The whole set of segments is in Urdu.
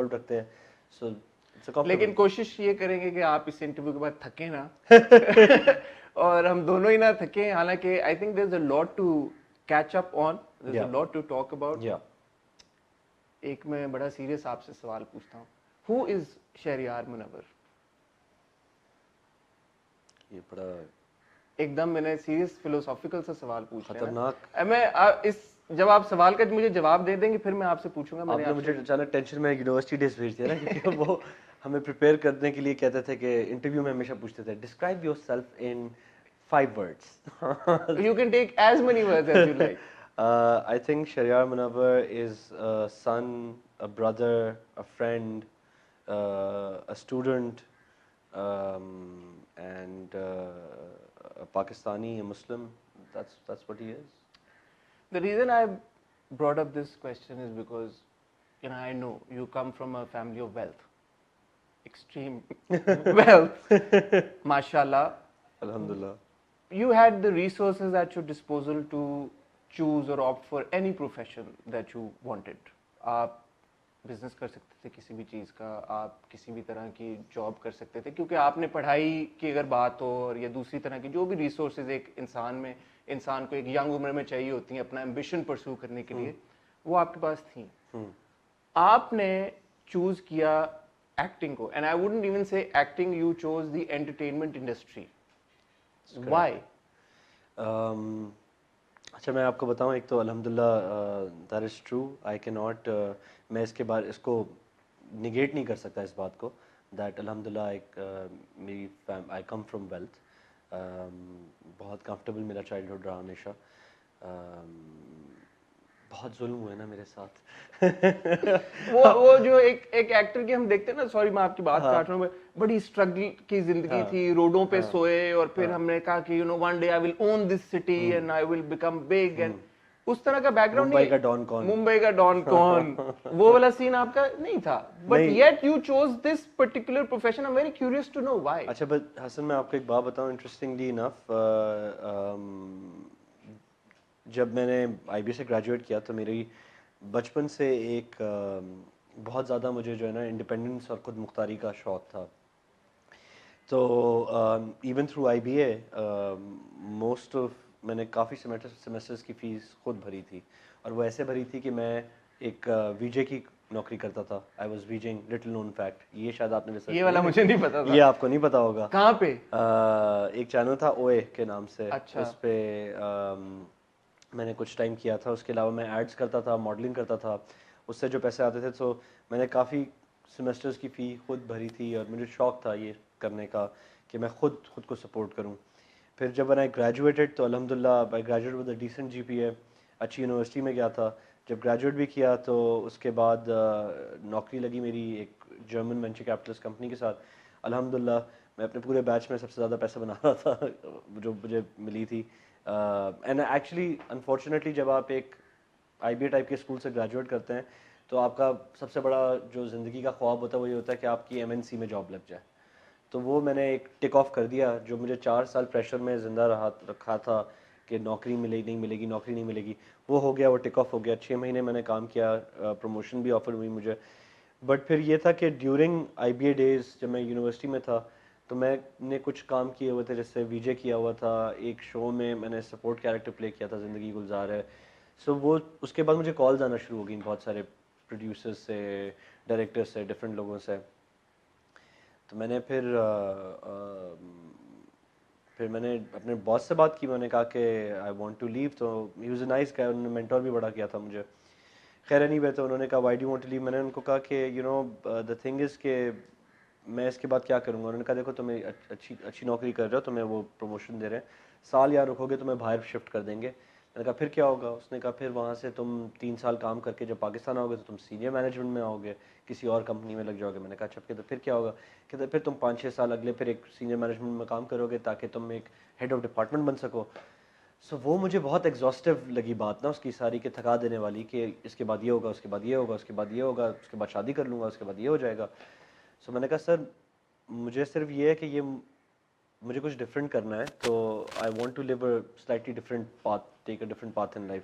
انوالو رکھتے ہیں. سو لیکن کوشش یہ کریں گے کہ آپ اس انٹرویو کے بعد تھکیں نا اور ہم دونوں ہی نہ تھکیں. حالانکہ I think there is a lot to catch up on, there is a lot to talk about. ایک میں بڑا سیریس آپ سے سوال پوچھتا ہوں, ہو از شہریار منور؟ یہ بڑا ایک دم میں نے سیریس فلوسافیکل سا سوال پوچھ لیا. خطرناک. میں اس جب آپ سوال کا مجھے جواب دے دیں گے پھر میں آپ سے پوچھوں گا. آپ نے مجھے اچانک ٹینشن میں یونیورسٹی ڈیز بھیج دیا نا, کیونکہ وہ ہمیں پریپیئر کرنے کے لیے کہتے تھے کہ انٹرویو میں ہمیشہ پوچھتے تھے describe your self in 5 words. You can take as many words as you like. I think Shahriyar Munawwar is a son, a brother, a friend, a student, and a Pakistani, a Muslim. That's what he is. The reason I brought up this question is because I know you come from a family of wealth, extreme wealth, mashallah. Alhamdulillah. You had the resources at your disposal to choose or opt for any profession that you wanted. آپ بزنس کر سکتے تھے کسی بھی چیز کا, آپ کسی بھی طرح کی جاب کر سکتے تھے, کیونکہ آپ نے پڑھائی کی اگر بات ہو اور یا دوسری طرح کی جو بھی ریسورسز ایک انسان کو ایک ینگ عمر میں چاہیے ہوتی ہیں اپنا ایمبیشن پرسو کرنے کے لیے, وہ آپ کے پاس تھیں. آپ نے چوز کیا ایکٹنگ کو, and I wouldn't even say acting, you choose the entertainment industry. Why? اچھا میں آپ کو بتاؤں, ایک تو الحمدللہ دیٹ از ٹرو, آئی کی ناٹ, میں اس کو نگیٹ نہیں کر سکتا اس بات کو, دیٹ الحمدللہ ایک میری آئی کم فرام ویلتھ, بہت کمفرٹیبل میرا چائلڈہڈ رہا ہمیشہ. بہت ظلم ہوئے نا میرے ساتھ. وہ جو ایک ایکٹر کی ہم دیکھتے ہیں نا, سوری میں آپ کی بات کاٹ رہا ہوں, بڑی اسٹرگل کی زندگی تھی, روڈوں پہ سوئے, اور پھر ہم نے کہا کہ one day I will own this city and I will become big, and اس طرح کا بیک گراؤنڈ نہیں. ممبئی کا ڈان کون, وہ والا سین آپ کا نہیں تھا, but yet you choose this particular profession. I am very curious to know why. اچھا بٹ حسن میں آپ کو ایک بات بتاؤں, انٹرسٹنگلی انف, جب میں نے آئی بی سے گریجویٹ کیا تو میری بچپن سے ایک بہت زیادہ مجھے جو ہے نا انڈیپینڈنس اور خود مختاری کا شوق تھا. تو even through I B A most of میں نے کافی سیمسٹرز کی فیس خود بھری تھی, اور وہ ایسے بھری تھی کہ میں ایک وی جے کی نوکری کرتا تھا. I was waging, little known fact, یہ شاید آپ نے ریسرچ, یہ والا مجھے نہیں پتا تھا, یہ آپ کو نہیں پتا ہوگا. کہاں پہ؟ ایک چینل تھا او اے کے نام سے, اچھا. اس پہ میں نے کچھ ٹائم کیا تھا. اس کے علاوہ میں ایڈس کرتا تھا, ماڈلنگ کرتا تھا, اس سے جو پیسے آتے تھے. سو میں نے کافی سیمسٹرز کی فی خود بھری تھی, اور مجھے شوق تھا یہ کرنے کا کہ میں خود کو سپورٹ کروں. پھر جب میں گریجویٹڈ تو الحمدللہ آئی گریجویٹ ود اے ڈیسنٹ جی پی اے, اچھی یونیورسٹی میں گیا تھا. جب گریجویٹ بھی کیا تو اس کے بعد نوکری لگی میری ایک جرمن وینچر کیپٹلسٹ کمپنی کے ساتھ. الحمدللہ میں اپنے پورے بیچ میں سب سے زیادہ پیسے بنا رہا تھا جو مجھے ملی تھی. اینڈ ایکچولی انفارچونیٹلی جب آپ ایک آئی بی اے ٹائپ کے اسکول سے گریجویٹ کرتے ہیں تو آپ کا سب سے بڑا جو زندگی کا خواب ہوتا ہے وہ یہ ہوتا ہے کہ آپ کی ایم این سی میں جاب لگ جائے. تو وہ میں نے ایک ٹک آف کر دیا, جو مجھے 4 سال پریشر میں زندہ رکھا تھا کہ نوکری نہیں ملے گی, نوکری نہیں ملے گی, وہ ہو گیا, وہ ٹک آف ہو گیا. 6 مہینے میں نے کام کیا, پروموشن بھی آفر ہوئی مجھے. بٹ پھر یہ تھا کہ during I B A days جب میں یونیورسٹی میں تھا تو میں نے کچھ کام کیے ہوئے تھے, جیسے وی جے کیا ہوا تھا, ایک شو میں میں نے سپورٹ کیریکٹر پلے کیا تھا, زندگی گلزار ہے. سو وہ اس کے بعد مجھے کالز آنا شروع ہو گئیں بہت سارے پروڈیوسر سے, ڈائریکٹر سے, ڈفرینٹ لوگوں سے. تو میں نے پھر میں نے اپنے باس سے بات کی, میں نے کہا کہ آئی وانٹ ٹو لیو. تو ہی واز اے نائس گائے, انہوں نے مینٹور بھی بڑا کیا تھا مجھے. خیر نہیں ہوئے تو انہوں نے کہا why do you want to leave. میں نے ان کو کہا کہ you know the thing is کہ میں اس کے بعد کیا کروں گا. انہوں نے کہا دیکھو تمہیں اچھی نوکری کر رہے ہو, تمہیں وہ پروموشن دے رہے ہیں, سال یہاں رکو گے تمہیں باہر شفٹ کر دیں گے. میں نے کہا پھر کیا ہوگا. اس نے کہا پھر وہاں سے تم 3 سال کام کر کے جب پاکستان آؤ گے تو تم سینئر مینجمنٹ میں آؤ گے, کسی اور کمپنی میں لگ جاؤ گے. میں نے کہا اچھا پھر کیا ہوگا. کہتے پھر تم 5-6 سال اگلے پھر ایک سینئر مینجمنٹ میں کام کرو گے تاکہ تم ایک ہیڈ آف ڈپارٹمنٹ بن سکو. سو وہ مجھے بہت ایگزاسٹیو لگی بات نا اس کی ساری, کہ تھکا دینے والی, کہ اس کے بعد یہ ہوگا, اس کے بعد یہ ہوگا, اس کے بعد یہ ہوگا, اس کے بعد شادی کر لوں گا, اس کے بعد یہ ہو جائے گا. سو میں نے کہا سر مجھے صرف یہ ہے کہ یہ مجھے کچھ ڈفرینٹ کرنا ہے, تو I want to live a slightly different path, take a different path in life.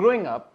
growing up,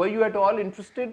were you at all interested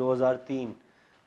2003,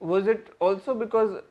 Was it also because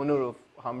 owner of Hum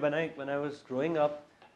when I was growing up,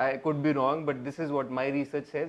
I could be wrong, but this is what my research says.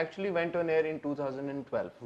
actually went on air in 2012.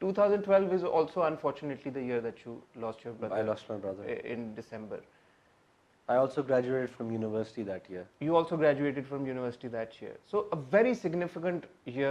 2012 is also unfortunately the year that you lost your brother. I lost my brother in December. I also graduated from university that year. You also graduated from university that year. So a very significant year.